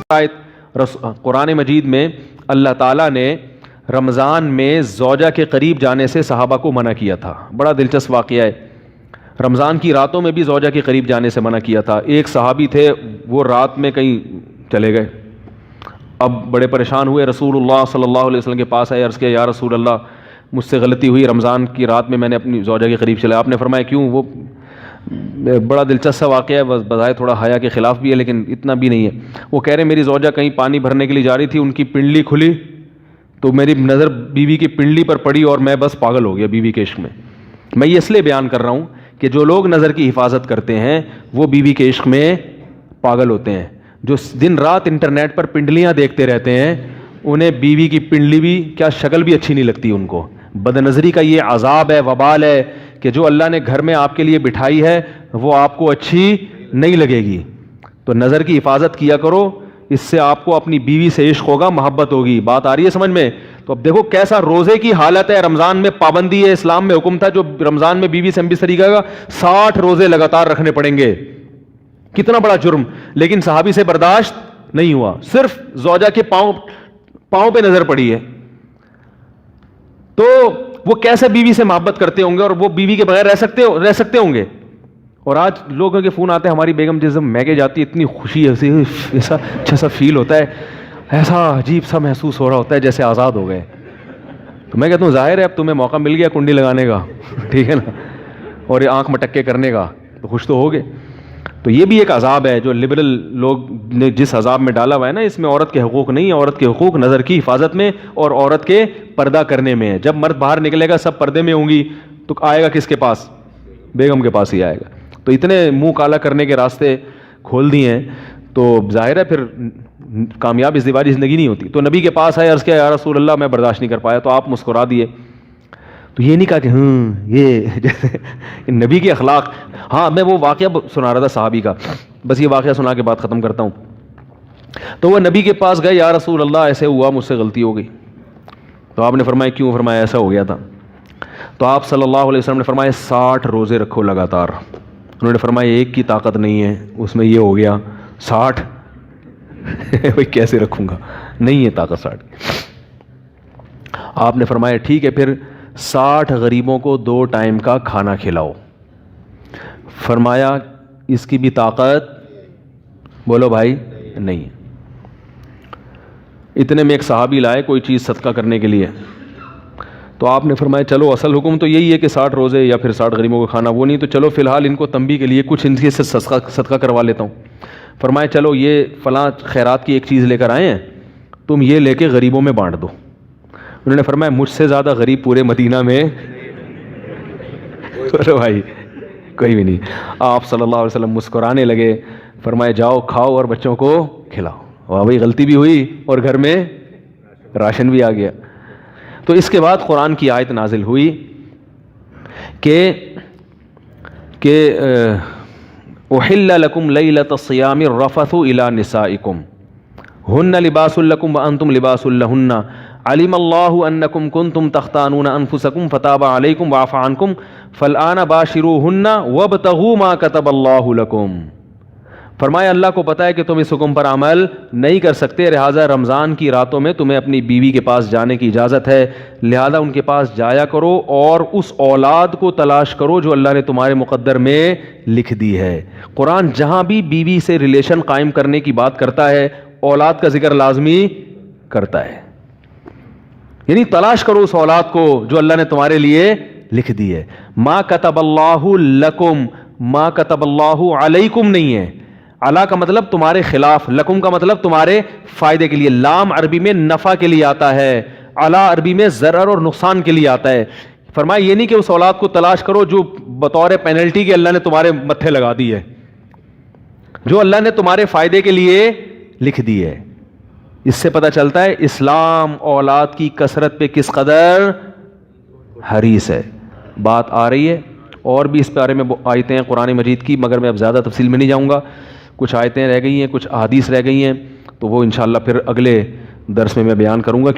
قرآن مجید میں اللہ تعالیٰ نے رمضان میں زوجہ کے قریب جانے سے صحابہ کو منع کیا تھا. بڑا دلچسپ واقعہ ہے. رمضان کی راتوں میں بھی زوجہ کے قریب جانے سے منع کیا تھا. ایک صحابی تھے, وہ رات میں کہیں چلے گئے, اب بڑے پریشان ہوئے, رسول اللہ صلی اللہ علیہ وسلم کے پاس آئے, عرض کیا یا رسول اللہ مجھ سے غلطی ہوئی, رمضان کی رات میں نے اپنی زوجہ کے قریب چلا. آپ نے فرمایا کیوں؟ وہ بڑا دلچسپ واقعہ ہے, بظاہر تھوڑا حیا کے خلاف بھی ہے لیکن اتنا بھی نہیں ہے. وہ کہہ رہے میری زوجہ کہیں پانی بھرنے کے لیے جا رہی تھی, ان کی پنڈلی کھلی تو میری نظر بیوی کی پنڈلی پر پڑی اور میں بس پاگل ہو گیا بیوی کے عشق میں. میں یہ اس لیے بیان کر رہا ہوں کہ جو لوگ نظر کی حفاظت کرتے ہیں وہ بیوی کے عشق میں پاگل ہوتے ہیں. جو دن رات انٹرنیٹ پر پنڈلیاں دیکھتے رہتے ہیں انہیں بیوی کی پنڈلی بھی کیا شکل بھی اچھی نہیں لگتی ان کو. بد نظری کا یہ عذاب ہے, وبال ہے کہ جو اللہ نے گھر میں آپ کے لیے بٹھائی ہے وہ آپ کو اچھی نہیں لگے گی. تو نظر کی حفاظت کیا کرو, اس سے آپ کو اپنی بیوی سے عشق ہوگا, محبت ہوگی. بات آ رہی ہے سمجھ میں؟ تو اب دیکھو کیسا روزے کی حالت ہے. رمضان میں پابندی ہے, اسلام میں حکم تھا جو رمضان میں بیوی سے امبستری کرے گا 60 روزے لگاتار رکھنے پڑیں گے. کتنا بڑا جرم, لیکن صحابی سے برداشت نہیں ہوا. صرف زوجہ کے پاؤں پہ نظر پڑی ہے تو وہ کیسے بیوی سے محبت کرتے ہوں گے اور وہ بیوی کے بغیر رہ سکتے ہوں گے. اور آج لوگوں کے فون آتے ہیں ہماری بیگم جس دن میکے جاتی ہے اتنی خوشی ایسا اچھا سا فیل ہوتا ہے, ایسا عجیب سا محسوس ہو رہا ہوتا ہے جیسے آزاد ہو گئے. تو میں کہتا ہوں ظاہر ہے اب تمہیں موقع مل گیا کنڈی لگانے کا, ٹھیک ہے نا, اور یہ آنکھ مٹکے کرنے کا, تو خوش تو ہوگے. تو یہ بھی ایک عذاب ہے جو لبرل لوگ نے جس عذاب میں ڈالا ہوا ہے نا, اس میں عورت کے حقوق نہیں ہے. عورت کے حقوق نظر کی حفاظت میں اور عورت کے پردہ کرنے میں ہے. جب مرد باہر نکلے گا سب پردے میں ہوں گی تو آئے گا کس کے پاس؟ بیگم کے پاس ہی آئے گا. تو اتنے منہ کالا کرنے کے راستے کھول دیے ہیں تو ظاہر ہے پھر کامیاب ازدواجی زندگی نہیں ہوتی. تو نبی کے پاس آئے, عرض کیا یا رسول اللہ میں برداشت نہیں کر پایا. تو آپ مسکرا دیے. تو یہ نہیں کہا کہ یہ جیسے نبی کے اخلاق. ہاں میں وہ واقعہ سنا رہا تھا صحابی کا, بس یہ واقعہ سنا کے بات ختم کرتا ہوں. تو وہ نبی کے پاس گئے, یا رسول اللہ ایسے ہوا, مجھ سے غلطی ہو گئی. تو آپ نے فرمایا کیوں؟ فرمایا ایسا ہو گیا تھا. تو آپ صلی اللہ علیہ وسلم نے فرمایا 60 روزے رکھو لگاتار. انہوں نے فرمایا ایک کی طاقت نہیں ہے, اس میں یہ ہو گیا 60 بھائی کیسے رکھوں گا, نہیں ہے طاقت 60. آپ نے فرمایا ٹھیک ہے پھر 60 غریبوں کو 2 ٹائم کا کھانا کھلاؤ. فرمایا اس کی بھی طاقت بولو بھائی نہیں ہے. اتنے میں ایک صحابی لائے کوئی چیز صدقہ کرنے کے لیے. تو آپ نے فرمایا چلو اصل حکم تو یہی ہے کہ 60 روزے یا پھر 60 غریبوں کو کھانا, وہ نہیں تو چلو فی الحال ان کو تنبیہ کے لیے کچھ ان کے سے صدقہ کروا لیتا ہوں. فرمایا چلو یہ فلاں خیرات کی ایک چیز لے کر آئے ہیں, تم یہ لے کے غریبوں میں بانٹ دو. انہوں نے فرمایا مجھ سے زیادہ غریب پورے مدینہ میں بھائی کوئی بھی نہیں. آپ صلی اللہ علیہ وسلم مسکرانے لگے, فرمایا جاؤ کھاؤ اور بچوں کو کھلاؤ. واہ بھائی غلطی بھی ہوئی اور گھر میں راشن بھی آ گیا. تو اس کے بعد قرآن کی آیت نازل ہوئی کہ احل لکم لیلۃ الصیام الرفث الی نسائکم ہن لباس لکم وانتم لباس لہن علم اللہ انکم کنتم تختانون انفسکم فتاب علیکم وعفی عنکم فالآن باشروہن وابتغوا ما کتب اللہ لکم. فرمایا اللہ کو پتہ ہے کہ تم اس حکم پر عمل نہیں کر سکتے, لہٰذا رمضان کی راتوں میں تمہیں اپنی بیوی کے پاس جانے کی اجازت ہے, لہذا ان کے پاس جایا کرو اور اس اولاد کو تلاش کرو جو اللہ نے تمہارے مقدر میں لکھ دی ہے. قرآن جہاں بھی بیوی سے ریلیشن قائم کرنے کی بات کرتا ہے اولاد کا ذکر لازمی کرتا ہے, یعنی تلاش کرو اس اولاد کو جو اللہ نے تمہارے لیے لکھ دی ہے. ما کتب اللہ لکم, ما کتب اللہ علیکم نہیں ہے. علا کا مطلب تمہارے خلاف, لکم کا مطلب تمہارے فائدے کے لیے. لام عربی میں نفع کے لیے آتا ہے, علا عربی میں ضرر اور نقصان کے لیے آتا ہے. فرمایا یہ نہیں کہ اس اولاد کو تلاش کرو جو بطور پینلٹی کے اللہ نے تمہارے متھے لگا دی ہے, جو اللہ نے تمہارے فائدے کے لیے لکھ دی ہے. اس سے پتہ چلتا ہے اسلام اولاد کی کثرت پہ کس قدر حریص ہے. بات آ رہی ہے اور بھی اس بارے میں آیتیں ہیں قرآن مجید کی, مگر میں اب زیادہ تفصیل میں نہیں جاؤں گا. کچھ آیتیں رہ گئی ہیں, کچھ احادیث رہ گئی ہیں, تو وہ انشاءاللہ پھر اگلے درس میں بیان کروں گا.